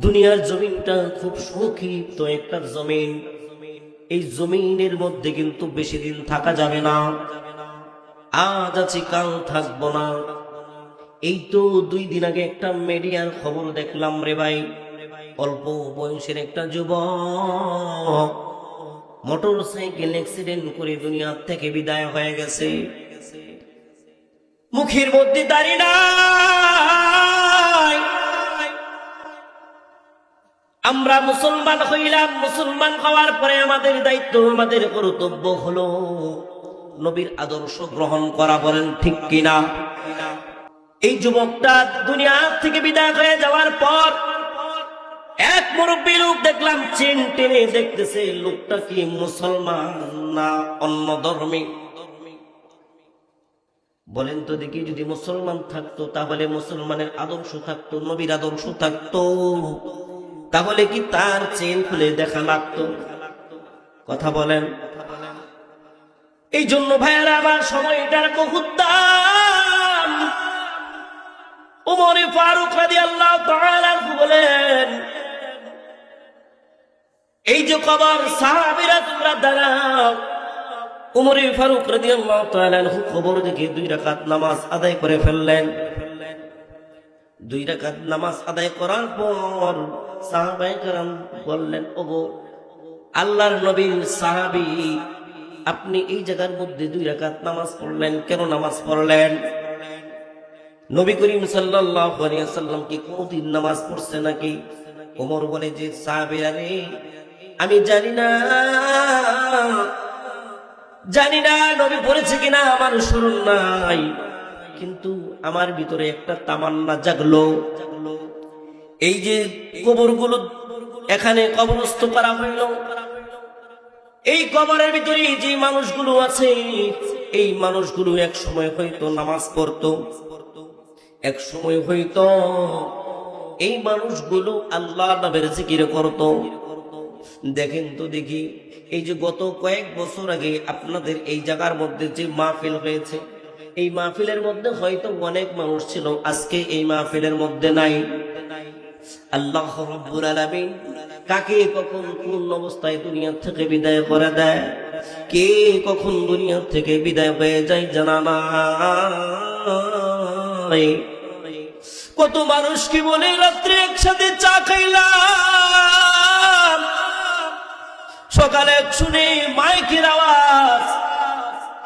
দুনিয়ার জমিনটা খুব সংক্ষিপ্ত একটা জমিন। এই জমিনের মধ্যে কিন্তু বেশি দিন থাকা যাবে না। আজ আছি কাল থাকবো না। এই তো 2 দিন আগে একটা মিডিয়ার খবর দেখলাম রে ভাই, অল্প বয়সের একটা যুবক মোটর সাইকেল অ্যাক্সিডেন্ট করে দুনিয়া থেকে বিদায় হয়ে গেছে। মুখের মধ্যে দাড়ি নাই। আমরা মুসলমান হইলাম, মুসলমান হওয়ার পরে আমাদের দায়িত্ব, আমাদের কর্তব্য হলো নবীর আদর্শ গ্রহণ করা। বলেন ঠিক কিনা? এই যুবকটা দুনিয়া থেকে বিদায় হয়ে যাওয়ার পর এক মুরব্বী লোক দেখলাম চেন টেনে দেখতেছে লোকটা কি মুসলমান না অন্য ধর্মী। বলেন তো দেখি, যদি মুসলমান থাকতো তাহলে মুসলমানের আদর্শ থাকতো, নবীর আদর্শ থাকতো, তাহলে কি তার চেন খুলে দেখা লাগতো? কথা বলেন। এই জন্য ভাইয়ারা আমার সময়টার বহুত দাম। ওমর ফারুক রাদিয়াল্লাহু তাআলা বলেন, এই যে কবর সাহাবীরা তোমরা দাঁড়াও। ওমর ফারুক রাদিয়াল্লাহু তাআলা কবর দেখে 2 রাকাত নামাজ আদায় করে ফেললেন। 2 রাকাত নামাজ আদায় করার পর সাহাবায়ে কেরাম বললেন, ওগো আল্লাহর নবীর সাহাবী, আপনি এই জায়গার মধ্যে 2 রাকাত নামাজ পড়লেন, কেন নামাজ পড়লেন? নবী করিম সাল্লাল্লাহু আলাইহি ওয়াসাল্লাম কি কোনদিন নামাজ পড়ছে নাকি? ওমর বলে যে সাহাবীরা রে, আমি জানি না নবী পড়েছে কিনা আমার স্মরণ নাই, কিন্তু আমার ভিতরে একটা তামান্না জাগলো। এই যে কবরগুলো এখানে কবরস্থ করা হইল, এই কবরের ভিতরে যে মানুষগুলো আছে, এই মানুষগুলো এক সময় হয়তো নামাজ পড়তো, এক সময় হয়তো এই মানুষগুলো আল্লাহ নামের জিকির করত। দেখেন তো দেখি, এই যে গত কয়েক বছর আগে আপনাদের এই জায়গার মধ্যে যে মাহফিল হয়েছে, এই মাহফিলের মধ্যে হয়তো অনেক মানুষ ছিল, আজকে এই মাহফিলের মধ্যে নাই। আল্লাহ রাব্বুল আলামিন কাকে কখন কোন অবস্থায় দুনিয়া থেকে বিদায় করে দেয়, কে কখন দুনিয়া থেকে বিদায় হয়ে যায় জানা নাই। কত মানুষ কি বলে রাত্রে একসাথে চা খাইলাম, সকালে শুনে মাইকের আওয়াজ,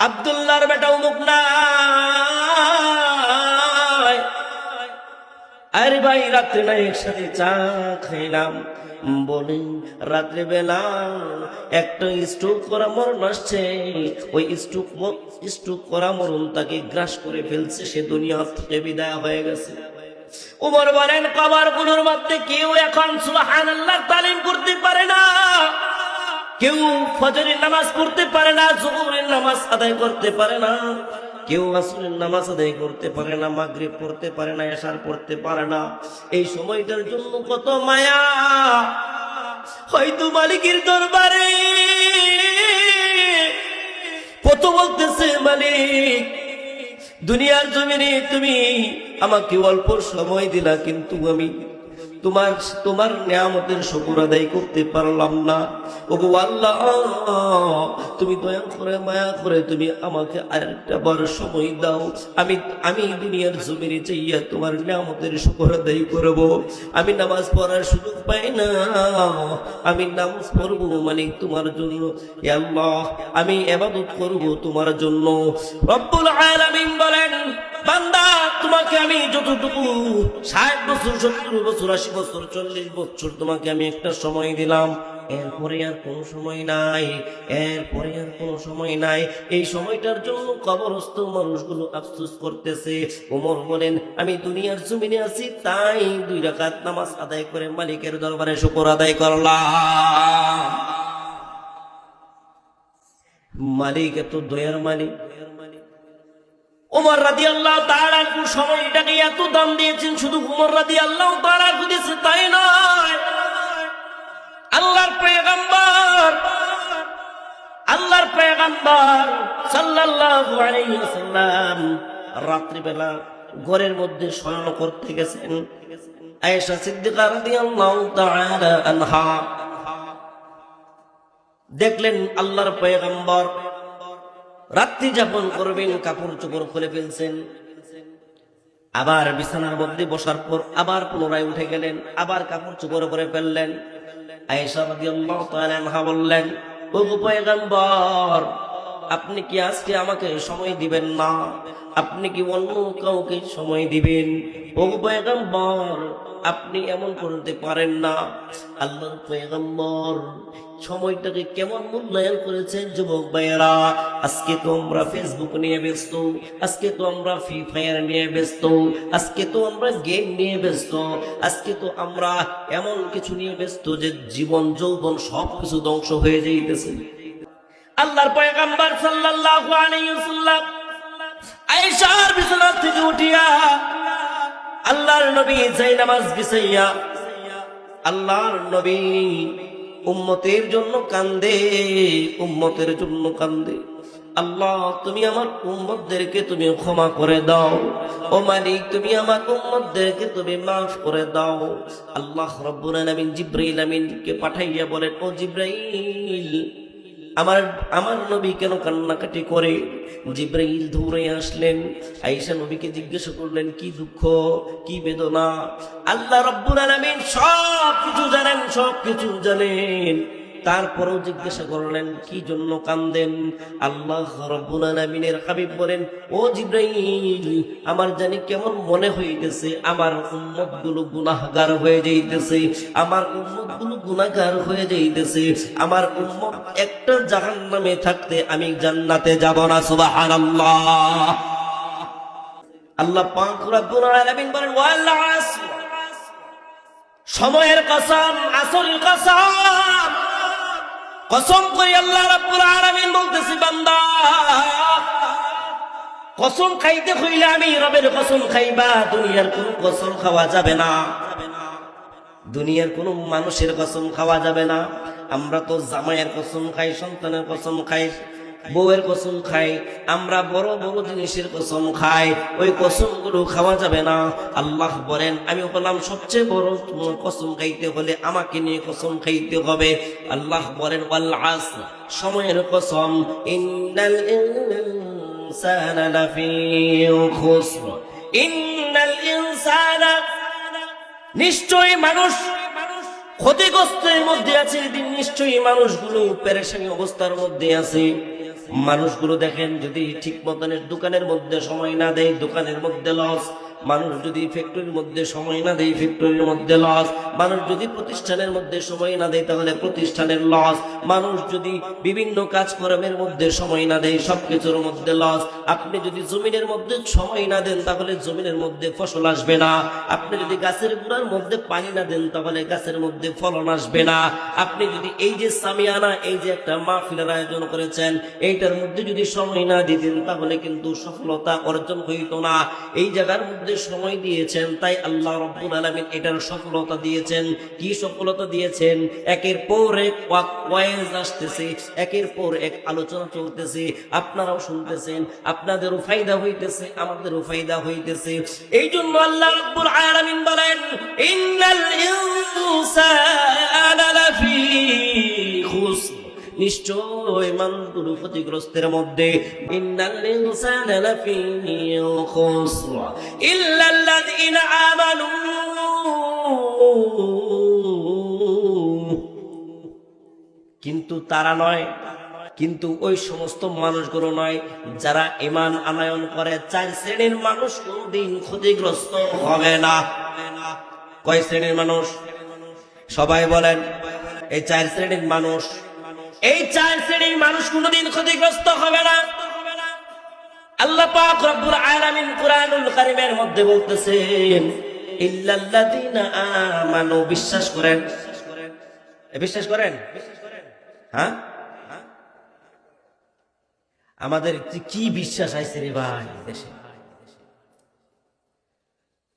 আব্দুল্লাহর বেটা অমুক নাই। আরে ভাই রাত্রে না একসাথে চা খাইলাম, বলে রাত্রে বেলা একটা স্ট্রোক করা মরণ আসছে, ওই স্ট্রোক করা মরণ তাকে গ্রাস করে ফেলছে, সে দুনিয়া থেকে বিদায় হয়ে গেছে। ওমর বলেন, কবরগুলোর মধ্যে কেউ এখন সুবহানাল্লাহ তালিম করতে পারে না, কেউ ফজরের নামাজ পড়তে পারে না, জোহরের নামাজ আদায় করতে পারে না, কেউ আসরের নামাজ আদায় করতে পারে না, মাগরিব পড়তে পারে না, এশার পড়তে পারে না। এই সময়টার জন্য কত মায়া, হয়তো মালিকের দরবারে কত বলতেছে, মালিক দুনিয়ার জমিনে তুমি আমাকে অল্প সময় দিলা, কিন্তু আমি তোমার নিয়ামতের শুকর আদায় করতে পারলাম না। ওগো আল্লাহ, তুমি দয়া করে মায়া করে তুমি আমাকে আরেকটা বার সময় দাও। আমি দুনিয়ার জমিনে চাইয়া তোমার নিয়ামতের শুকর আদায় করব। আমি নামাজ পড়ার সুযোগ পাই না, আমি নামাজ পড়বো মানে তোমার জন্য। হে আল্লাহ, আমি ইবাদত করব তোমার জন্য। রব্বুল আলামিন বলেন, বান্দা তোমাকে আমি যতটুকু 60 বছর, 70 বছর, 80 বছর, 40 বছর তোমাকে আমি একটা সময় দিলাম, এরপরে আর কোন সময় নাই, এরপরে আর কোন সময় নাই। এই সময়টার জন্য কবরস্থ মানুষগুলো আফসোস করতেছে। ওমর বলেন, আমি দুনিয়ার জমিনে আছি তাই 2 রাকাত নামাজ আদায় করে মালিকের দরবারে শুকর আদায় করলাম। মালিক এত দয়ার মালিক। ওমর রাদিয়াল্লাহু তাআলা সময়টাকে এত দাম দিয়েছেন, শুধু ওমর রাদিয়াল্লাহু তাআলা দিয়েছে তাই নয়, আল্লাহর পয়গম্বর সাল্লাল্লাহু আলাইহি ওয়াসাল্লাম রাত্রিবেলা ঘরের মধ্যে শয়ন করতে গেছেন। আয়েশা সিদ্দিকা রাদিয়াল্লাহু তাআলা আনহা দেখলেন আল্লাহর পয়গম্বর রাত্রি যাপন করবেন, কাপড় চোপড় খুলে ফেলছেন, আবার বিছানার মধ্যে বসার পর আবার পুনরায় উঠে গেলেন, আবার কাপড় চোপড় করে ফেললেন। আয়েশা রাদিয়াল্লাহু তাআলা আনহা বললেন, ও পয়গম্বর, আপনি কি আজকে আমাকে সময় দিবেন না? আপনি কি অন্য কাউকে সময় দিবেন? ও পয়গম্বর, আপনি এমন করতে পারেন না। আল্লাহর পয়গম্বর সময়টাকে কেমন মূল্যায়ন করেছেন যুবক ভাইয়েরা। আজকে তো আমরা ফেসবুক নিয়ে ব্যস্ত, আজকে তো আমরা ফ্রি ফায়ার নিয়ে ব্যস্ত, আজকে তো আমরা গেম নিয়ে ব্যস্ত, আজকে তো আমরা এমন কিছু নিয়ে ব্যস্ত যে জীবন যৌবন সবকিছু ধ্বংস হয়ে যাইতেছে। আল্লাহর পয়গম্বর সাল্লাল্লাহু আলাইহি ওয়াসাল্লাম আয়েশার বিছানা থেকে উঠিয়া আল্লাহর নবী জায়নামাজ বিছাইয়া আল্লাহর নবী উম্মতের জন্য কান্দে, উম্মতের জন্য কান্দে। আল্লাহ, তুমি আমার উম্মতদেরকে তুমি ক্ষমা করে দাও। ও মালিক, তুমি আমার উম্মতদেরকে তুমি মাফ করে দাও। আল্লাহ রাব্বুল আলামিন জিবরাইল আমিনকে পাঠাইয়া বলেন, ও জিবরাইল, আমার নবী কেন কান্নাকাটি করে? জিবরাইল দৌড়ে আসলেন, আয়েশা নবীকে জিজ্ঞাসা করলেন, কি দুঃখ, কি বেদনা? আল্লাহ রাব্বুল আলামিন সবকিছু জানেন, সবকিছু জানেন। তারপরেও জিজ্ঞাসা করলেন, কি জন্য কান্দেন? আল্লাহ রাব্বুল আলামিনের হাবিব বলেন, ও জিবরাইল, আমার জানি কেমন মনে হইতেছে আমার উম্মতগুলো গুনাহগার হয়ে যাইতেছে, আমার উম্মতগুলো গুনাহগার হয়ে যাইতেছে। আমার উম্মত একটা জাহান্নামে থাকতে আমি জান্নাতে যাব না। সুবহানাল্লাহ। আল্লাহ পাক রব্বুল আলামিন বলেন, ওয়াল আসর, সময়ের কসম, আসরের কসম, কসম করে আল্লাহ রাব্বুল আলামিন বলতেছি, বান্দা, কসম খাইতে হইলে আমি রবের কসম খাইবা, দুনিয়ার কোন কসম খাওয়া যাবে না, দুনিয়ার কোন মানুষের কসম খাওয়া যাবে না। আমরা তো জামাইয়ের কসম খাই, সন্তানের কসম খাই, বউয়ের কসম খাই, আমরা বড় বড় জিনিসের কসম খাই, ওই কসমগুলো খাওয়া যাবে না। আল্লাহ বলেন, আমি বললাম সবচেয়ে বড় কসম খাইতে হলে আমাকে নিয়ে কসম খাইতে হবে। আল্লাহ বলেন, ওয়াল আসর, সময়ের কসম, ইন্নাল ইনসানা লাফি খুসর, ইন্নাল ইনসানা, নিশ্চয়ই মানুষ ক্ষতিগ্রস্তের মধ্যে আছে, নিশ্চয়ই মানুষগুলো পেরেশানি অবস্থার মধ্যে আছে। মানুষগুলো দেখেন, যদি ঠিক মতনের দোকানের মধ্যে সময় না দেয়, দোকানের মধ্যে লস। মানুষ যদি ফ্যাক্টরির মধ্যে সময় না দেয়, ফ্যাক্টরির মধ্যে লস। মানুষ যদি প্রতিষ্ঠানের মধ্যে সময় না দেয়, তাহলে প্রতিষ্ঠানের লস। মানুষ যদি বিভিন্ন কাজকর্মের মধ্যে সময় না দেয়, সবকিছুর মধ্যে লস। আপনি যদি জমিনের মধ্যে সময় না দেন, তাহলে জমিনের মধ্যে ফসল আসবে না। আপনি যদি গাছের গোড়ার মধ্যে পানি না দেন, তাহলে গাছের মধ্যে ফলন আসবে না। আপনি যদি এই যে সামিয়ানা, এই যে একটা মাহফিলের আয়োজন করেছেন, এইটার মধ্যে যদি সময় না দিতেন, তাহলে কিন্তু সফলতা অর্জন হইত না। এই জায়গার মধ্যে সময় দিয়েছেন, তাই আল্লাহ রাব্বুল আলামিন এটার সফলতা দিয়েছেন। কি সফলতা দিয়েছেন? একের পর এক ওয়াজ আসতেছে, একের পর এক আলোচনা চলতেছে, আপনারাও শুনতেছেন, আপনাদেরও ফায়দা হইতেছে, আমাদেরও ফায়দা হইতেছে। এই জন্য আল্লাহ রাব্বুল আলামিন বলেন, ইন্নাল ইনসানা লাফি খুসর, নিশ্চয় মানুষগুলো ক্ষতিগ্রস্তের মধ্যে। ইন্নাল ইনসানা লাফি খুসর ইল্লাল্লাযীনা আমানু, কিন্তু তারা নয়, কিন্তু ওই সমস্ত মানুষগুলো নয় যারা ঈমান আনয়ন করে। চার শ্রেণীর মানুষ কোনদিন ক্ষতিগ্রস্ত হবে না। কয় শ্রেণীর মানুষ? সবাই বলেন। এই চার শ্রেণীর মানুষ, এই চার শ্রেণীর মানুষ কোনদিন ক্ষতিগ্রস্ত হবে না। আল্লাহ পাক রব্বুল আলামিন কুরআনুল কারীমের মধ্যে বলতেছেন, ইল্লাল্লাযীনা আমানু, বিশ্বাস করেন। বিশ্বাস করেন? হ্যাঁ, আমাদের কি বিশ্বাস আইছে রে ভাই দেশে?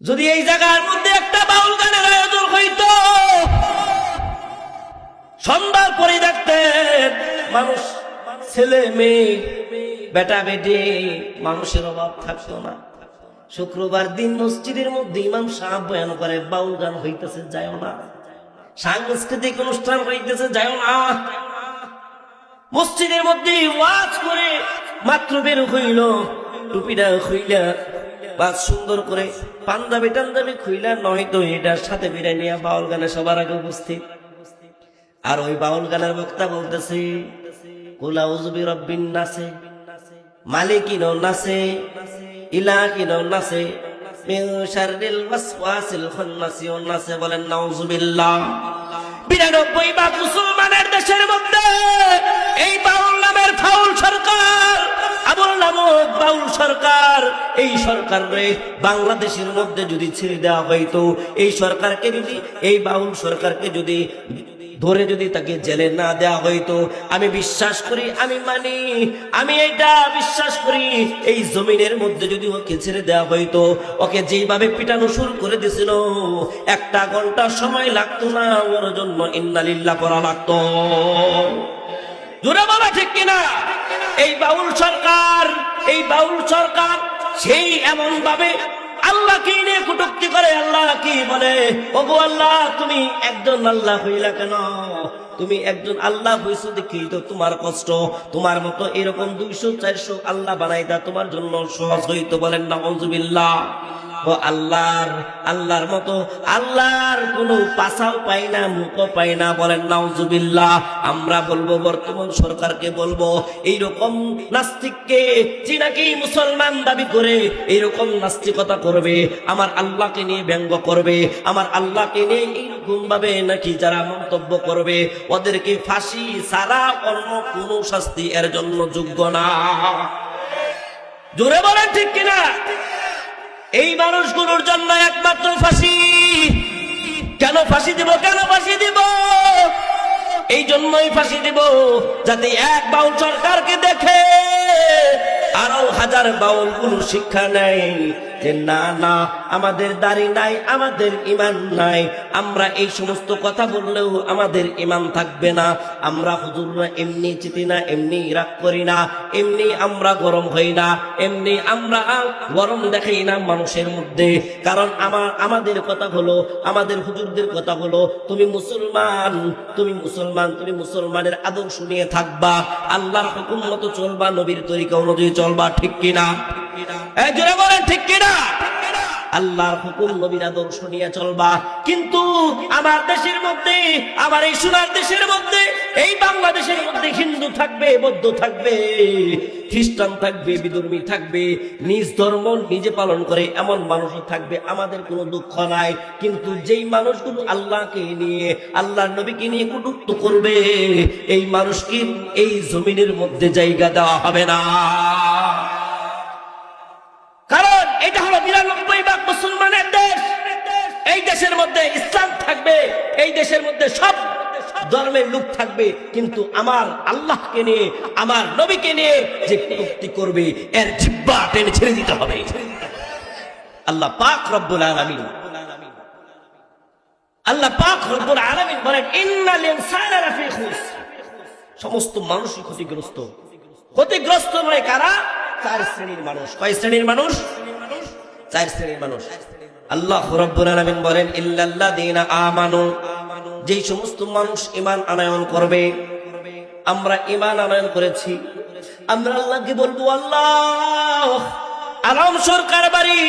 যদি এই জায়গার মধ্যে একটা বাউল গানের আয়োজন হইতো, সন্ধ্যার পরে দেখতেন মানুষ, ছেলে মেয়ে, বেটা বেটি, মানুষের অভাব থাকতো না। শুক্রবার দিন মসজিদের মধ্যে ইমাম সাহেব বয়ান করে, বাউল গান হইতেছে যাও না, সাংস্কৃতিক অনুষ্ঠান হইতেছে যাও না। মসজিদের মধ্যে ওয়াজ করে মাত্র বের হইল, টুপিটা খুইলা বা সুন্দর করে পাঞ্জাবি টাঞ্জাবি খুইলা, নয়তো এটার সাথে বিরাই নিয়ে বাউল গানে সবার আগে উপস্থিত। আর ওই বাউল গানের বক্তা বলতেছে কুল আউযু বিরাব্বিন নাসে, মালিকিনও নাচে, ইলাহিনও নাচে, মিন শাররিল ওয়াসওয়াসিল খান্নাসিও নাচে। বলেন নাউযুবিল্লাহ। ৯২ ভাগ মুসলমানের দেশের মধ্যে এই বাউল নামের ফাউল সরকার, আবুল নামক বাউল সরকার, এই সরকার রে বাংলাদেশের মধ্যে যদি ছেড়ে দেওয়া হইতো, এই সরকারকে যদি, এই বাউল সরকারকে যদি ধরে যদি তাকে জেলে না দেওয়া হইতো, আমি বিশ্বাস করি, আমি মানি, আমি এটা বিশ্বাস করি, এই জমিনের মধ্যে যদি ওকে ছেড়ে দেওয়া হইতো, ওকে যেভাবে পিটানো শুরু করে দিছিল, 1 ঘন্টা সময় লাগতো না ওর জন্য ইন্না লিল্লাহ পড়া লাগতো। জোরে বলা ঠিক কিনা? এই বাউল সরকার, এই বাউল সরকার সেই এমন ভাবে আল্লাহকে নিয়ে কটূক্তি করে। আল্লাহ কি বলে? ওগো আল্লাহ, তুমি একজন আল্লাহ হইলা কেন? তুমি একজন আল্লাহ হইছো দেখি তো তোমার কষ্ট, তোমার মতো এরকম 200-400 আল্লাহ বানাইতা তোমার জন্য সহজ হইতো। বলেন নাউযুবিল্লাহ। ও আল্লাহর মতো আল্লাহর কোনো পাছাও পাই না, মুখও পাই না। বলেন নাউযুবিল্লাহ। আমরা বলবো, বর্তমান সরকারকে বলবো, এইরকম নাস্তিককে যে নাকি মুসলমান দাবি করে এইরকম নাস্তিকতা করবে, আমার আল্লাহকে নিয়ে ব্যঙ্গ করবে, আমার আল্লাহকে নিয়ে এইরকম ভাবে নাকি যারা মন্তব্য করবে, ওদেরকে ফাঁসি ছাড়া অন্য কোনো শাস্তি এর জন্য যোগ্য না। জোরে বলেন ঠিক কিনা? এই মানুষগুলোর জন্য একমাত্র ফাঁসি। কেন ফাঁসি দিব? কেন ফাঁসি দিব? এই জন্যই ফাঁসি দিব যাতে এক বাউল সরকারকে দেখে আরো 1000 বাউল গুলো শিক্ষা নেয় যে না না, আমাদের দাড়ি নাই, আমাদের ঈমান নাই, আমরা এই সমস্ত কথা বললেও আমাদের ঈমান থাকবে না। আমরা হুজুররা এমনি চিতি না, এমনি রাগ করি না, এমনি আমরা গরম হই না, এমনি আমরা গরম দেখাই না মানুষের মধ্যে। কারণ আমাদের কথা হলো, আমাদের হুজুরদের কথা হলো, তুমি মুসলমান, তুমি মুসলমান, তুমি মুসলমানের আদর্শ নিয়ে থাকবা, আল্লাহর হুকুম মতো চলবা, নবীর তরিকা অনুযায়ী চলবা। ঠিক কিনা? এই জোরে বলেন ঠিক কিনা? আল্লাহর হুকুম, নবীর আদর্শ নিয়ে চলবা। কিন্তু আমার দেশের মধ্যে, আমার এই সোনার দেশের মধ্যে, এই বাংলাদেশের মধ্যে হিন্দু থাকবে, বৌদ্ধ থাকবে, খ্রিস্টান থাকবে, বিধর্মী থাকবে, নিজ ধর্ম নিজে পালন করে এমন মানুষও থাকবে, আমাদের কোনো দুঃখ নাই। কিন্তু যেই মানুষগুলো আল্লাহকে নিয়ে, আল্লাহর নবীকে নিয়ে কটূক্তি করবে, এই মানুষকে এই জমিনের মধ্যে জায়গা দেওয়া হবে না। কারণ এটা হলো ৯২ ভাগ মুসলমানের দেশ। এই দেশের মধ্যে ইসলাম থাকবে, এই দেশের মধ্যে সব ধর্মের লোক থাকবে, কিন্তু আমার আল্লাহকে নিয়ে, আমার নবীকে নিয়ে যে কটূক্তি করবে, এর জিহ্বা টেনে ছেড়ে দিতে হবে। আল্লাহ পাক রব্বুল আলামিন, আল্লাহ পাক রব্বুল আলামিন বলেন ইন্নাল ইনসানা লাফি খুসর। সমস্ত মানুষই ক্ষতিগ্রস্ত। ক্ষতিগ্রস্ত নয় কারা? 4 শ্রেণীর মানুষ। কয় শ্রেণীর মানুষ? 4 শ্রেণীর মানুষ। আল্লাহ রাব্বুল আলামিন বলেন ইল্লাল্লাযীনা আমানু, যেই সমস্ত মানুষ ঈমান আনয়ন করবে। আমরা ঈমান আনয়ন করেছি, আমরা আল্লাহকে বলবো, আল্লাহ আলম সরকার বাড়ি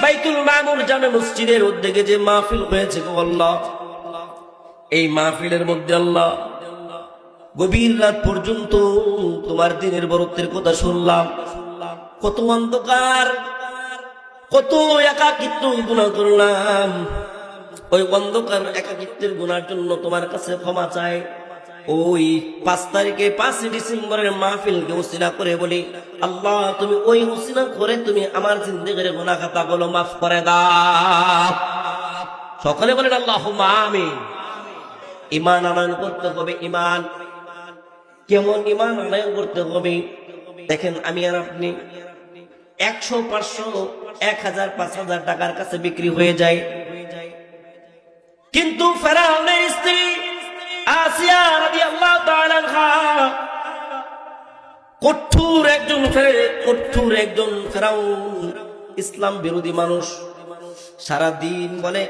বাইতুল মামুর জামে মসজিদের উদ্যোগে যে মাহফিল হয়েছে গো আল্লাহ, এই মাহফিলের মধ্যে আল্লাহ গভীর রাত পর্যন্ত তোমার দিনের বরত্বের কথা শুনলাম। কত অন্ধকার, কত একাকিত্ব গুনাহ করলাম। ওই অন্ধকার একাকিত্বের গুনার জন্য তোমার কাছে ক্ষমা চাই। ওই 5 তারিখে 5 ডিসেম্বরের মাহফিলকে উসিলা করে বলি, আল্লাহ তুমি ওই উসিলা করে তুমি আমার জিন্দেগির গুনাহ খাতাগুলো মাফ করে দাও। সকলে বলেন আল্লাহুম্মা আমিন। ঈমান আনয়ন করতে হবে। ঈমান কেমন? ঈমান আনয়ন করতে হবে। দেখেন, আমি আর আপনি 100, 500, 1000, 5000 টাকার কাছে বিক্রি হয়ে যায়, কিন্তু ফেরাউনের স্ত্রী আসিয়া রাদিয়াল্লাহু তাআলা আনহা কঠোর একজন ফেরাউন, ইসলাম বিরোধী মানুষ সারা দিন বলে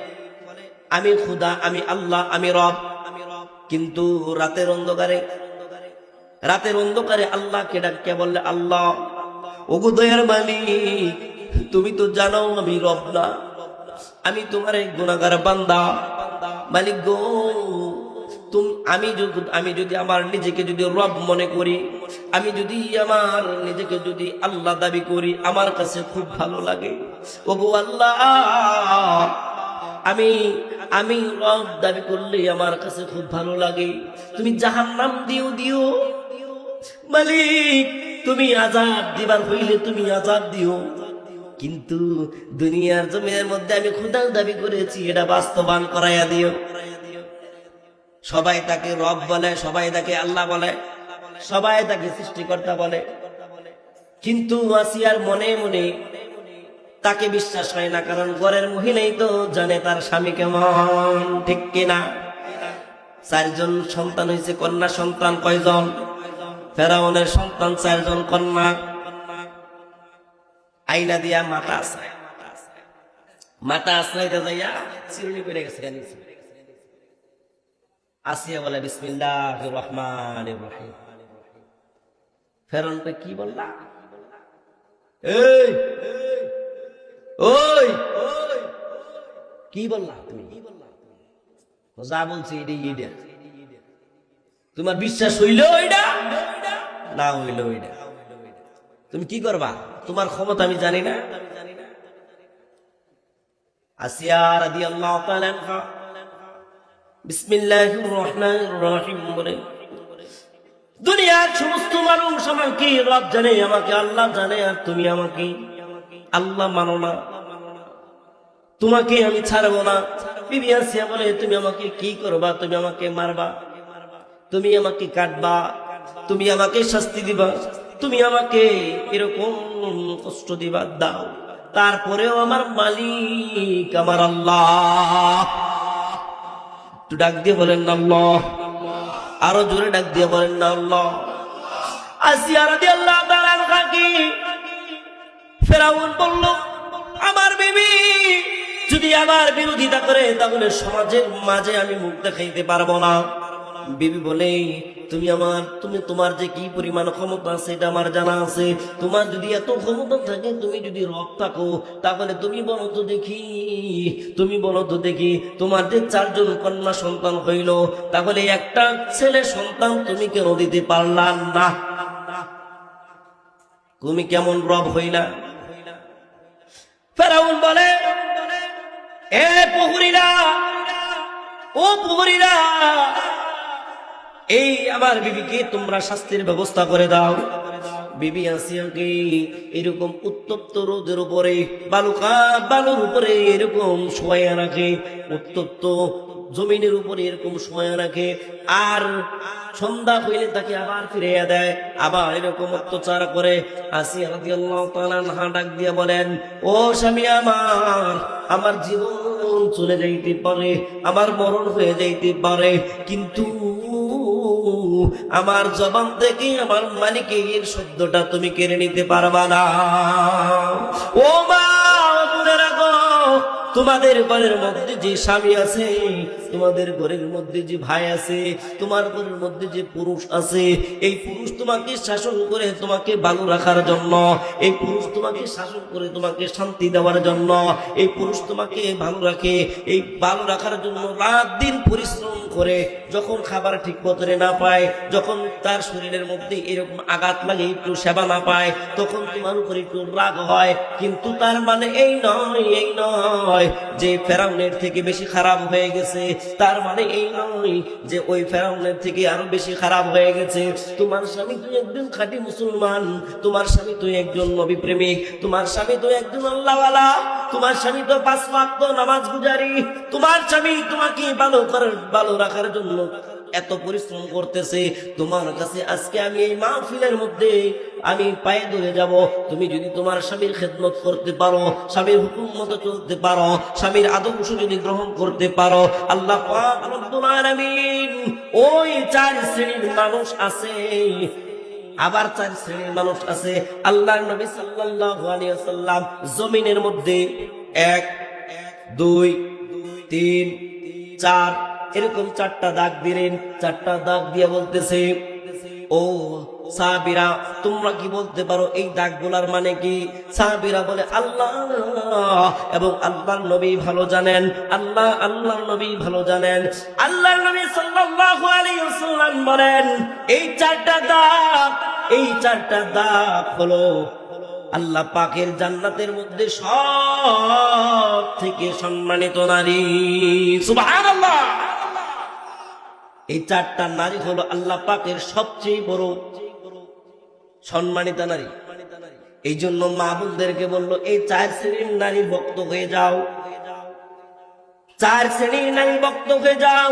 আমি খুদা, আমি আল্লাহ, আমি রব, কিন্তু রাতের অন্ধকারে আল্লাহকে ডাকে বললে আল্লাহ ওগো দয়ার মালিক, তুমি তো জানো আমি রব না, আমি তোমার এক গুনাহগার বান্দা। মালিক গো, আমি যদি আমার নিজেকে যদি রব মনে করি, আমি যদি আমার নিজেকে যদি আল্লাহ দাবি করি, আমার কাছে খুব ভালো লাগে। ওগো আল্লাহ, আমি রব দাবি করলে আমার কাছে খুব ভালো লাগে। তুমি জাহান্নাম দিও মালিক, তুমি আযাব দিবার হইলে তুমি আযাব দিও, কিন্তু দুনিয়ার জমিনের মধ্যে আমি খোদা দাবি করেছি, এটা বাস্তবায়ন করাইয়া দিও। সবাই তাকে রব বলে, সবাই তাকে আল্লাহ বলে, সবাই তাকে সৃষ্টিকর্তা বলে, কিন্তু আসিয়ার মনে মনে তাকে বিশ্বাস হয় না, কারণ ঘরের মহিলাই তো জানে তার স্বামী কেমন, ঠিক কিনা? 4 জন সন্তান হয়েছে, কন্যা সন্তান কয়জন? ফেরাউনের সন্তান 4 জন কন্যা। আইনা দিয়া মাথা আশ্রাইতে যাইয়া চিরুনি পড়ে গেছে। আসিয়া বলে বিসমিল্লাহির রহমানির রহিম। ফেরাউন কি বললা? এই ওই কি বললা তুমি? যা বলছি এটা তোমার বিশ্বাস হইল, ওইটা না হইল ওইটা তুমি কি করবা? তোমার ক্ষমতা আমি জানি না। আসিয়া রাদিয়াল্লাহু তাআলা আনহা বিসমিল্লাহির রহমানির রহিম বলে, দুনিয়ার সমস্ত মানুষ আমাকে রব জানে, আমাকে আল্লাহ জানে, আর তুমি আমাকে আল্লাহ মানো না, তোমাকে আমি ছাড়বো না। বিবি আসিয়া বলে, তুমি আমাকে কি করবা? তুমি আমাকে মারবা, তুমি আমাকে কাটবা, তুমি আমাকে শাস্তি দিবা, তুমি আমাকে এরকম কষ্ট দিবা, দাও, তারপরেও আমার মালিক আমার আল্লাহ। একটু ডাক দিয়ে বলেন না আল্লাহ, আরো জোরে ডাক দিয়ে বলেন না আল্লাহ। আসিয়া রাদিয়াল্লাহু তাআলা আনহা কি ফেরাউন বলল, আমার বিবি যদি আমার বিরোধিতা করে তাহলে সমাজের মাঝে আমি মুখ দেখাইতে পারবো না। বিবি বলে, তুমি তোমার যে কি পরিমাণ ক্ষমতা আছে এটা আমার জানা আছে। তোমার যদি এত ক্ষমতা থাকে, তুমি যদি রব থাকো, তাহলে তুমি বলো তো দেখি তোমার যে 4 জন কন্যা সন্তান হইল, তাহলে একটা ছেলে সন্তান তুমি কেন দিতে পারলা না? তুমি কেমন রব হইলা? ফেরাউন বলে, এ প্রহরীরা, ও প্রহরীরা, এই আমার বিবিকে তোমরা শাস্তির ব্যবস্থা করে দাও। বিবি আসিয়াকে এরকম উত্তপ্ত রোদের উপরে বালুর উপরে এরকম শোয়া রাখে, উত্তপ্ত জমিনের উপরে এরকম শোয়া রাখে, আর সন্ধ্যা হইলে তাকে আবার ফিরিয়ে দেয়, আবার এরকম অত্যাচার করে। আসিয়া রাদিয়াল্লাহু তাআলা আনহা ডাক দিয়া বলেন, ও স্বামী আমার জীবন চলে যাইতে পারে, আমার মরণ হয়ে যাইতে পারে, কিন্তু আমার জবান থেকে আমার মালিকের শব্দটা তুমি কেড়ে নিতে পারবা না। ও মা, মনে রাখো, তোমাদের ঘরের মধ্যে যে স্বামী আছে, তোমাদের ঘরের মধ্যে যে ভাই আছে, তোমার ঘরের মধ্যে যে পুরুষ আছে, এই পুরুষ তোমাকে শাসন করে তোমাকে ভালো রাখার জন্য, এই পুরুষ তোমাকে শাসন করে তোমাকে শান্তি দেওয়ার জন্য, এই পুরুষ তোমাকে ভালো রাখে, এই ভালো রাখার জন্য রাত দিন পরিশ্রম করে, যখন খাবার ঠিক মতনে না পায়, যখন তার শরীরের মধ্যে এরকম আঘাত লাগে, একটু সেবা না পায়, তখন তোমার উপর একটু রাগ হয়। কিন্তু তার মানে এই নয় যে ফেরাউনের থেকে বেশি খারাপ হয়ে গেছে, তার মানে এই নয় যে ওই ফেরাউনের থেকে আরো বেশি খারাপ হয়ে গেছে। তোমার স্বামী তুই একজন খাঁটি মুসলমান, তোমার স্বামী তুই একজন নবী প্রেমিক, তোমার স্বামী তুই একজন আল্লাহওয়ালা, তোমার স্বামী তো 5 ওয়াক্ত নামাজ গুজারি, তোমার স্বামী তোমাকে ভালো রাখার জন্য এত পরিশ্রম করতেছে। তোমার কাছে আজকে আমি এই মাহফিলের মধ্যে আমি পায়ে ধরে যাব, তুমি যদি তোমার স্বামীর খেদমত করতে পারো, স্বামীর হুকুম মতো চলতে পারো, স্বামীর আদর্শ যদি গ্রহণ করতে পারো, আল্লাহ পাক রব্বুল আলামিন ওই 4 শ্রেণীর মানুষ আছে, আবার 4 শ্রেণীর মানুষ আছে। আল্লাহর নবী সাল্লাল্লাহু আলাইহি ওয়াসাল্লাম জমিনের মধ্যে 1 2 3 4 এরকম 4টা দাগ দিলেন। 4টা দাগ দিয়ে বলতেছে, ও সাহাবীরা তোমরা কি বলতে পারো এই দাগগুলার মানে কি? সাহাবীরা বলে আল্লাহ এবং আল্লাহর নবী ভালো জানেন, আল্লাহর নবী ভালো জানেন। আল্লাহর নবী সাল্লাল্লাহু আলাইহি ওয়াসাল্লাম বলেন, এই 4টা দাগ হলো আল্লাহ পাকের জান্নাতের মধ্যে সব থেকে সম্মানিত নারী। সুবহানাল্লাহ। এই 4টা নারী হলো আল্লাহ পাকের সবচেয়ে বড় সম্মানিত নারী। এই জন্য মা বোনদেরকে বললো, এই 4 শ্রেণীর নারীর ভক্ত হয়ে যাও, 4 শ্রেণীর নারী ভক্ত হয়ে যাও।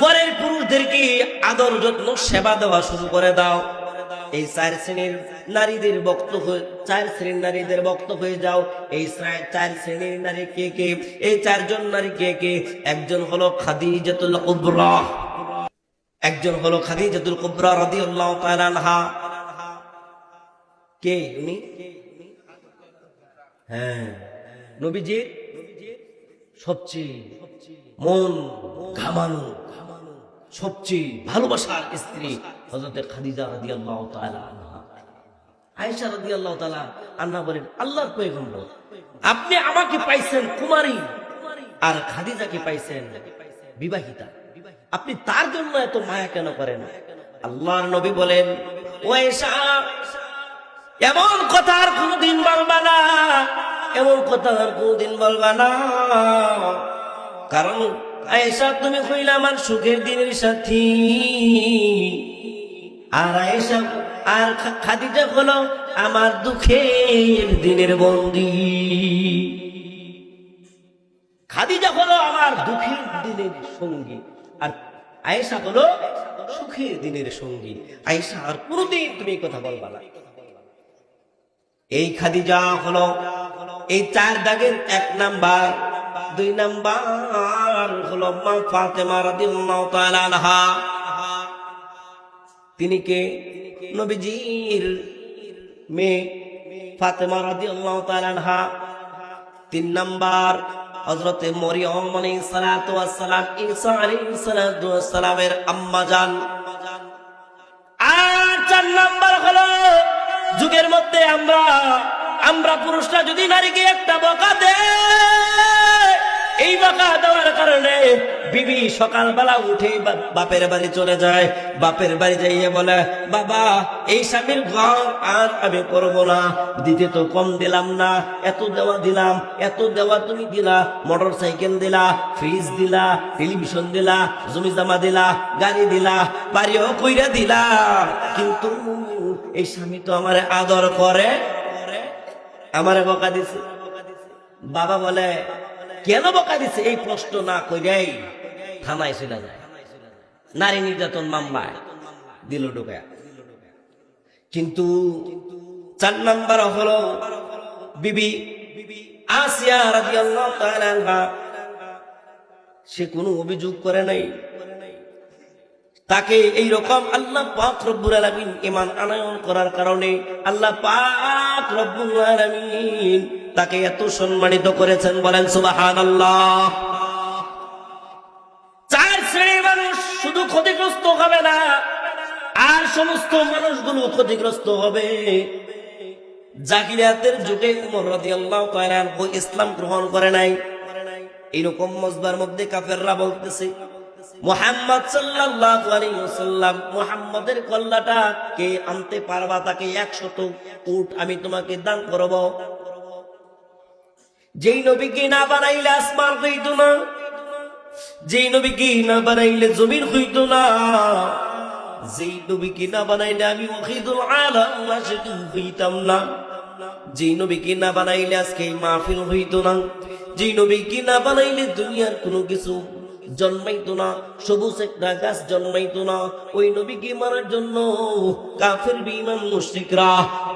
ঘরের পুরুষদেরকে আদর যত্ন সেবা দেওয়া শুরু করে দাও। এই 4 শ্রেণীর নারীদের ভক্ত হয়ে 4 শ্রেণীর নারীদের ভক্ত হয়ে যাও। এই 4 শ্রেণীর নারী কে কে? এই 4 জন নারী কে কে? একজন হলো খাদিজাতুল কুবরা, একজন হলো খাদিজাতুল কুবরা রাদিয়াল্লাহু তাআলা আনহা। কে উনি? হ্যাঁ, নবীজির সবচেয়ে মন ঘামানো, সবচেয়ে ভালোবাসার স্ত্রী হযরত খাদিজা রাদিয়াল্লাহু তাআলা আনহা। আয়েশা রাদিয়াল্লাহু তাআলা আনহা বলেন, আল্লাহর পয়গম্বর আপনি আমাকে পাইছেন কুমারী আর খাদিজাকে পাইছেন বিবাহিতা, আপনি তার জন্য এত মায়া কেন করেন? আল্লাহর নবী বলেন, ও আয়েশা এমন কথা আর কোনদিন বলবা না, এমন কথা আর কোনদিন বলবা না। কারণ আয়েশা তুমি হইলা আমার সুখের দিনের সাথী, আর আয়েশা আর খাদিজা হলো আমার দুঃখের দিনের বন্দী। খাদিজা হলো আমার দুঃখের দিনের সঙ্গী আর আয়েশা হলো সুখের দিনের সঙ্গী। আয়েশা আর কোনদিন তুমি কথা বলবা না। এই খাদিজা হলো এই 4 দাগের 1 নাম্বার। 2 নাম্বার হলো মা ফাতেমা রাদিয়াল্লাহু তাআলা আনহা। তিনি কে? নবীজির মেয়ে ফাতেমা রাদিয়াল্লাহু তাআলা আনহা। 3 নাম্বার হযরতে মরিয়ম আলাইহিস সালাতু ওয়াস সালাম, ঈসা আলাইহিস সালাতু ওয়াস সালামের আম্মা জান। আর 4 নাম্বার হলো যুগের মধ্যে আমরা পুরুষরা যদি নারীকে একটা বকা দেয়, এই বকা দেওয়ার কারণে বিবি সকালবেলা উঠে বাপের বাড়ি চলে যায়। বাপের বাড়ি যাইয়ে বলে, বাবা এই স্বামীর ঘর আর আমি করব না, দিতে তো কম দিলাম না, এত দেওয়া দিলাম, এত দেওয়া তুমি দিলা, মোটর সাইকেল দিলা, ফ্রিজ দিলা, টেলিভিশন দিলা, জমি জমা দিলা, গাড়ি দিলা, বাড়িও কইরা দিলা, কিন্তু এই স্বামী তো আমার আদর করে, আমারে বকা দিছে। বাবা বলে, কেন বকা দিছে? এই প্রশ্ন না কইরাই থানায় চলে যায়, নারী নির্যাতন মামলায় দিল ঢোকায়। কিন্তু 4 নাম্বার হলো বিবি আসিয়া রাদিয়াল্লাহু তাআলা আনহা। সে কোনো অভিযোগ করে নাই, তাকে এই রকম আল্লাহ পাক রব্বুল আলামিন ঈমান আনয়ন করার কারণে আল্লাহ পাক রব্বুল আলামিন তাকে এত সম্মানিত করেছেন। বলেন সুবহানাল্লাহ। 4 শ্রেণীর মানুষ শুধু ক্ষতিগ্রস্ত হবে না, আর সমস্ত মানুষগুলো ক্ষতিগ্রস্ত হবে। জাহিলিয়াতের যুগে ওমর রাদিয়াল্লাহু তাআলা আনহু ইসলাম গ্রহণ করে নাই। এরকম মজবার মধ্যে কাফেররা বলতেছে, মুহাম্মদ সাল্লাল্লাহু আলাইহি ওয়াসাল্লাম মুহাম্মাদের কল্লাটা কে আনতে পারবা, তাকে 100 উট আমি তোমাকে দান করব। যেই নবীকে না বানাইলে আসমান হইতো না, যেই নবীকে না বানাইলে জমিন হইতো না, যেই নবীকে না বানাইলে আমি ওয়াহিদুল আলাম ওয়াশিদু হইতাম না, যেই নবীকে না বানাইলে আজকে মাহফিল হইতো না, যেই নবীকে না বানাইলে দুনিয়ার কোনো কিছু জন্মাইতো না, সবুজ একটা গাছ জন্মাইতো না। ওই নবীকে মারার জন্য কাফের বেঈমান মুশরিকরা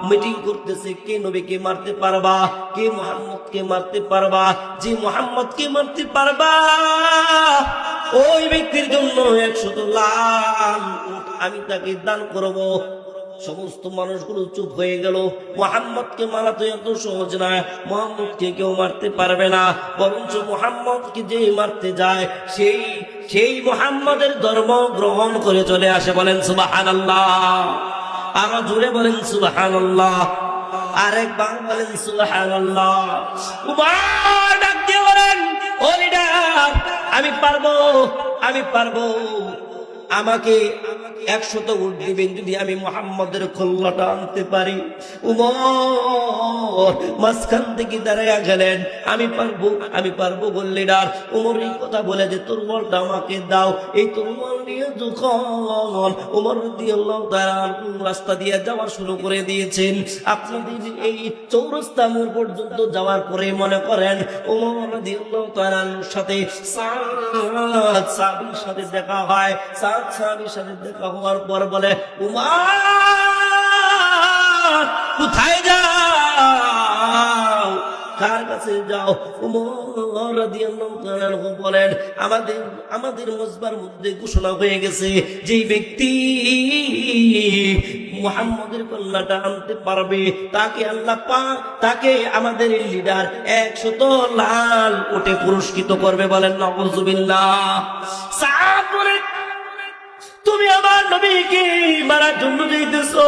মিটিং করতেছে, কে নবীকে মারতে পারবা, কে মুহাম্মদকে মারতে পারবা। যে মুহাম্মদকে মারতে পারবা ওই ব্যক্তির জন্য 100 লাখ উট আমি তাকে দান করব। সমস্ত মানুষগুলো চুপ হয়ে গেল। মুহাম্মদকে মারা তো এত সহজ না, মুহাম্মদকে কেউ মারতে পারবে না, বরঞ্চ মুহাম্মদকে যে মারতে যায় সেই মুহাম্মদের ধর্ম গ্রহণ করে চলে আসে। বলেন সুবহানাল্লাহ, আরো জোরে বলেন সুবহানাল্লাহ, আরেকবার বলেন সুবহানাল্লাহ। উমর ডাক দিয়ে বলেন, ও লিডার, আমি পারবো, আমাকে 100 উট দিবেন যদি আমি মুহাম্মদের কল্লাটা আনতে পারি। উমর মাঝখান থেকে দাঁড়াইয়া গেলেন, আমি পারবো বললে ডার। উমর এই কথা বলে যে তরবারটা আমাকে দাও। এই তরবার নিয়ে যখন উমর রাদিয়াল্লাহু তাআলা রাস্তা দিয়ে যাওয়া শুরু করে দিয়েছেন, আপনাদের এই চৌরাস্তা মোড় পর্যন্ত যাওয়ার পরে মনে করেন উমর রাদিয়াল্লাহু তাআলার সাথে সাদ সাহাবীর সাথে দেখা হয়। সাদ সাহাবীর সাথে দেখা হওয়ার পর বলে, উমর কোথায় যাও, কার কাছে যাও? উমর রাদিয়াল্লাহু তাআলা বলেন, আমাদের মজবার মধ্যে ঘোষণা হয়ে গেছে, যেই ব্যক্তি মুহাম্মদের কল্যাণটা আনতে পারবে তাকে আল্লাহ পাক, তাকে আমাদের লিডার 100 লাল উটে পুরস্কৃত করবে। বলেন নাউযুবিল্লাহ। সাদ বলে, তুমি আমার নবীকে মারার জন্য যাইতেছো,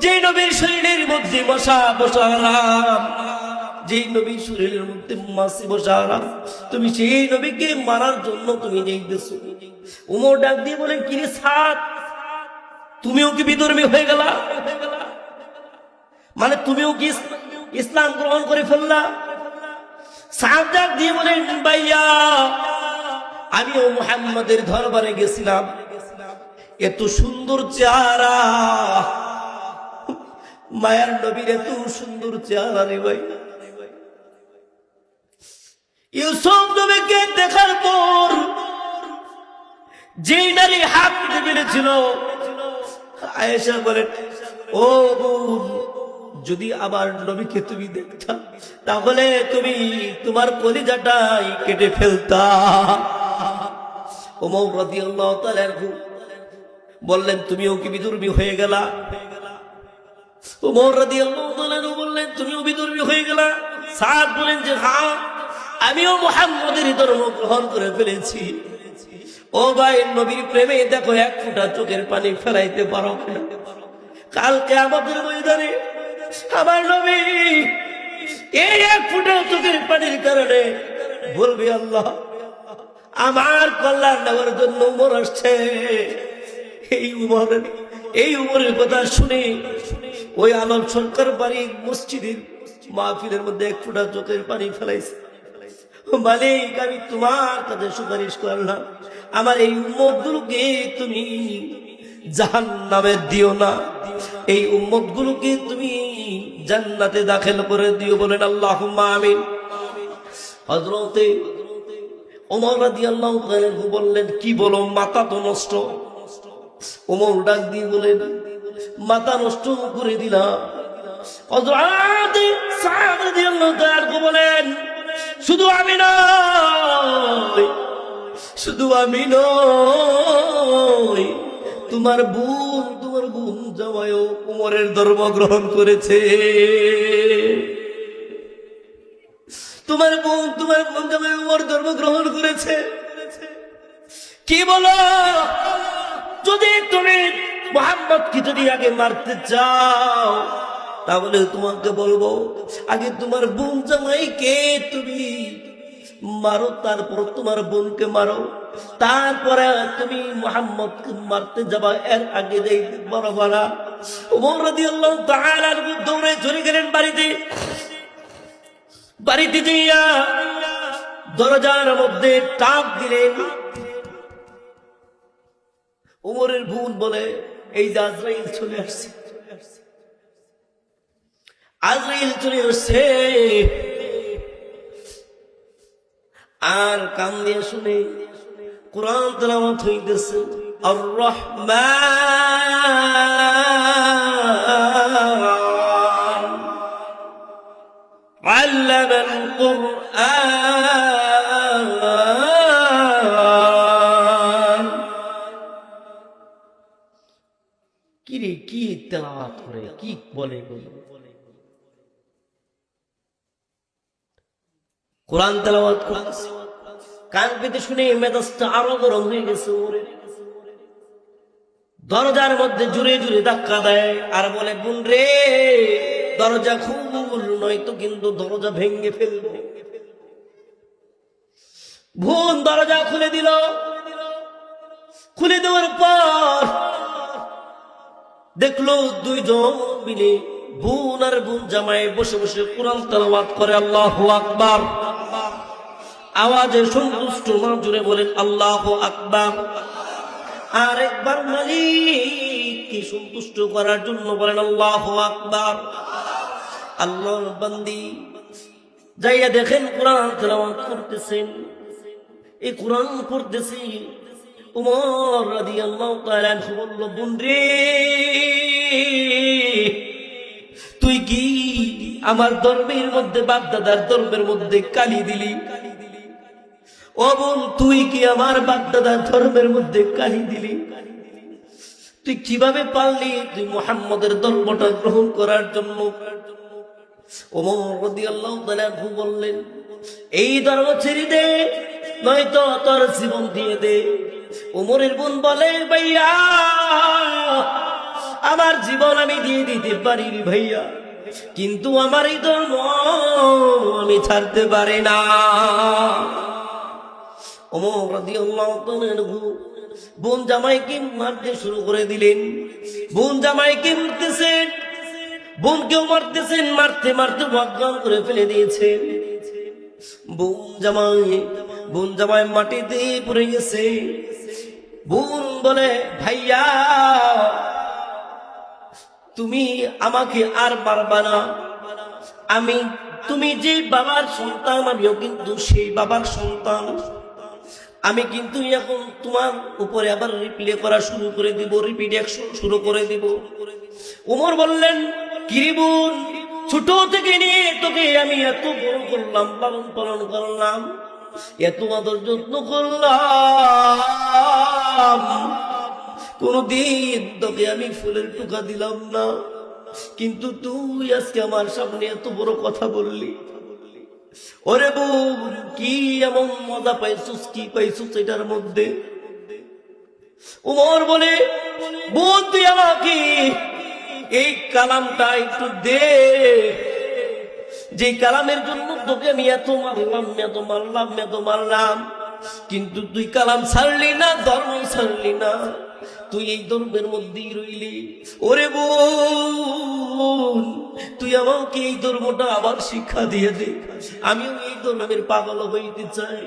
যে নবীর শরীরের মধ্যে মশা বসা হারাম, যে নবীর শরীরের মধ্যে মাছি বসা হারাম, তুমি সেই নবীকে মারার জন্য তুমি যাইতেছো। উমর ডাক দিয়ে বলেন, কি রে সাদ, তুমিও কি বিধর্মী হয়ে গেলা? মানে তুমিও কি ইসলাম গ্রহণ করে ফেললা? সাদ ডাক দিয়ে বলেন, ভাইয়া, আমিও মুহাম্মদের দরবারে গেছিলাম, এত সুন্দর চেহারা, মায়ার নবীর এত সুন্দর চেহারা রে ভাই। ইউসুফ নবীকে দেখার পর যে নারী হাত দিতে পেরেছিল, আয়েশা বলেন, ও বোন, যদি আবার নবীকে তুমি দেখতা তাহলে তুমি তোমার কলিজাটাই কেটে ফেলতা। ওমর রাদিয়াল্লাহু তাআলা বললেন, তুমিও কি বিধর্মী হয়ে গেলা? ওমর রাদিয়াল্লাহু তাআলা বললেন, তুমিও বিধর্মী হয়ে গেলা? সাদ বলেন যে হ্যাঁ, আমিও মুহাম্মদের ধর্ম গ্রহণ করে ফেলেছি। ও ভাই, নবীর প্রেমে দেখো 1 ফোঁটা চোখের পানি ফেলাইতে পারো না। কালকে আমাদের ময়দানে আমার নবী এই 1 ফোঁটা চোখের পানির কারণে বলবে, আল্লাহ আমার কল্যাণ নেওয়ার জন্য উমর আসছে। এই উমরের কথা শুনে ওই আলম সরকার বাড়ির মসজিদের মাহফিলের মধ্যে 1 ফোঁটা চোখের পানি ফেলাইছে। মালিক, আমি তোমার কাছে সুপারিশ করলাম, আমার এই উম্মতগুলোকে তুমি জাহান্নামে দিও না, এই উম্মতগুলোকে তুমি জান্নাতে দাখিল করে দিও। বলেন আল্লাহুম্মা আমিন। হযরতে ওমর রাদিয়াল্লাহু তাআলা বললেন, কি বলো, মাথা তো নষ্ট। ওমর ডাক দিয়ে বলেন, মাথা নষ্ট করে দিলাম। হযরতে সাদ রাদিয়াল্লাহু তাআলা বলেন, শুধু আমি নই, তোমার বোন জামাইও উমরের ধর্ম গ্রহণ করেছে। তোমার বোন জামাই উমর ধর্ম গ্রহণ করেছে। কি বলো? যদি তুমি মুহাম্মদকে যদি আগে মারতে চাও তাহলে তোমাকে বলবো, আগে তোমার বোন জামাইকে তুমি মারো, তারপর তোমার বোনকে মারো, তারপরে তুমি মুহাম্মদকে মারতে যাবা, এর আগে যাই বড় বড়। ওমর রাদিয়াল্লাহু তাআলা দৌড়ে চলে গেলেন বাড়িতে যাইয়া দরজার মধ্যে টাক দিলেন। ওমরের বোন বলে, এই যে আজরাইল চলে আসছে, আজরাইল চলে আসছে। আর কান দিয়ে শুনে কোরআন তেলাওয়াত হইতেছে, আর রহমান আল্লামাল কুরআন। কি কিরে কি তেলাওয়াত করে, কি বলে কোরআন তেলাওয়াত করতেছে, কান পেতে শুনে মেজাজটা আরো গরম হয়ে গেছে ওরে। দরজার মধ্যে জুড়ে জুড়ে ধাক্কা দেয় আর বলে, বোন রে দরজা খুল, নয়তো কিন্তু দরজা ভেঙে ফেলবো। বোন দরজা খুলে দিল। খুলে দেওয়ার পর দেখলো দুইজন মিলে বোন আর বোন জামাই বসে বসে কোরআন তেলাওয়াত করে। আল্লাহু আকবার। আওয়াজে সন্তুষ্ট মা জুড়ে বলেন আল্লাহু আকবার। আর একবার মালিককে সন্তুষ্ট করার জন্য বলেন আল্লাহু আকবার। আল্লাহর বান্দি যাইয়া দেখেন কোরআন তেলাওয়াত করতেছেন। এই কোরআন পড়তেছি, উমর রাদিয়াল্লাহু তাআলা আনহু বলল, বোন রে তুই কি আমার ধর্মের মধ্যে, বাপ দাদার ধর্মের মধ্যে কালি দিলি? ও বোন, তুই কি আমার বাপ দাদার ধর্মের মধ্যে কালি দিলি? তুই কিভাবে পারলি তুই মুহাম্মদের ধর্মটা গ্রহণ করার জন্য? ওমর রাদিয়াল্লাহু তাআলা আনহু বললেন, এই ধর্ম ছেড়ে দে, নয়তো তোর জীবন দিয়ে দে। ওমরের বোন বলে, ভাইয়া আমার জীবন আমি দিয়ে দিতে পারি ভাইয়া, কিন্তু আমার এই ধর্ম আমি ছাড়তে পারি না। ওমর রাদিয়াল্লাহু তাআলা আনহু বোন জামাইকে মারতে শুরু করে দিলেন। বোন জামাইকে মারতেছেন, বোনকেও মারতেছেন, মারতে মারতে অজ্ঞান করে ফেলে দিয়েছেন। বোন জামাই মাটিতে পড়ে গেছে। বোন বলে, ভাইয়া তুমি আমাকে আর মারবা না। তুমি যে বাবার সন্তান, আমিও কিন্তু সেই বাবার সন্তান। আমি কিন্তু এখন তোমার উপরে আবার রিপ্লে করা শুরু করে দিব, রিপিট অ্যাকশন শুরু করে দিব। ওমর বললেন, কিরে বোন, ছোট থেকে নিয়ে তোকে আমি এত বড় করলাম, লালন পালন করলাম, এত আদর যত্ন করলাম, কোনদিন তোকে আমি ফুলের টুকা দিলাম না, কিন্তু তুই আজকে আমার সামনে এত বড় কথা বললি। ওরে বোন, কি এমন মজা পাইছুস, কি পাইছুস এটার মধ্যে? ওমর বলে, বোন তুই আমাকে এই কালামটা একটু দে, যে কালামের জন্য তোকে আমি এত মারলাম, কিন্তু তুই কালাম ছাড়লি না, ধর্ম ছাড়লি না, তুই এই ধর্মের মধ্যেই রইলি। ওরে বোন, তুই আমাকে এই ধর্মটা আবার শিক্ষা দিয়ে দে, আমিও এই ধর্মের পাগল হইতে চাই,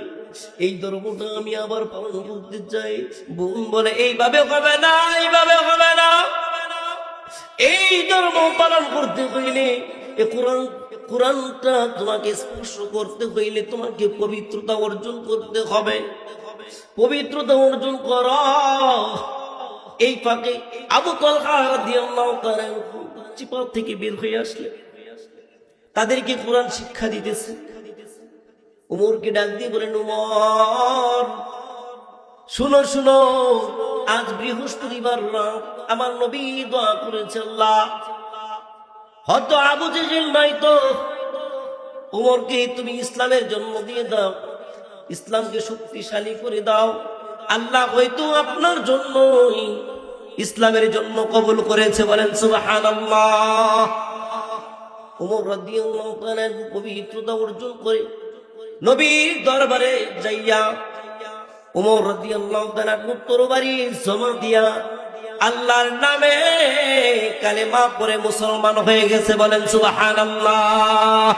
এই ধর্মটা আমি আবার পালন করতে চাই। বোন বলে, এইভাবে হবে না, এইভাবে হবে না। এই ধর্ম পালন করতে হইলে, কোরআনটা তোমাকে স্পর্শ করতে হইলে তোমাকে পবিত্রতা অর্জন করতে হবে। পবিত্রতা অর্জন কর। এই ফাঁকে আবু তালহা রাদিয়াল্লাহু তাআলা চিপা থেকে বের হয়ে আসলে তাদেরকে কোরআন শিক্ষা দিতেছে। উমরকে ডাক দিয়ে বলেন, উমর শুনো শুনো, আজ বৃহস্পতিবার রাত আমার নবী দোয়া করেছে, আল্লাহ হয়তো আবু জেহেল নাই তো উমরকে তুমি ইসলামের জন্ম দিয়ে দাও, ইসলামকে শক্তিশালী করে দাও, আল্লাহ হয়তো আপনার জন্য ইসলামের জন্য কবুল করেছে। বলেন সুবহানাল্লাহ। উমর রাদিয়াল্লাহু তাআলা পবিত্রতা অর্জন করে নবীর দরবারে যাইয়া উমর রাদিয়াল্লাহু তাআলা তরবারি জমা দিয়া আল্লাহর নামে কালেমা পড়ে মুসলমান হয়ে গেছে। বলেন সুবহানাল্লাহ।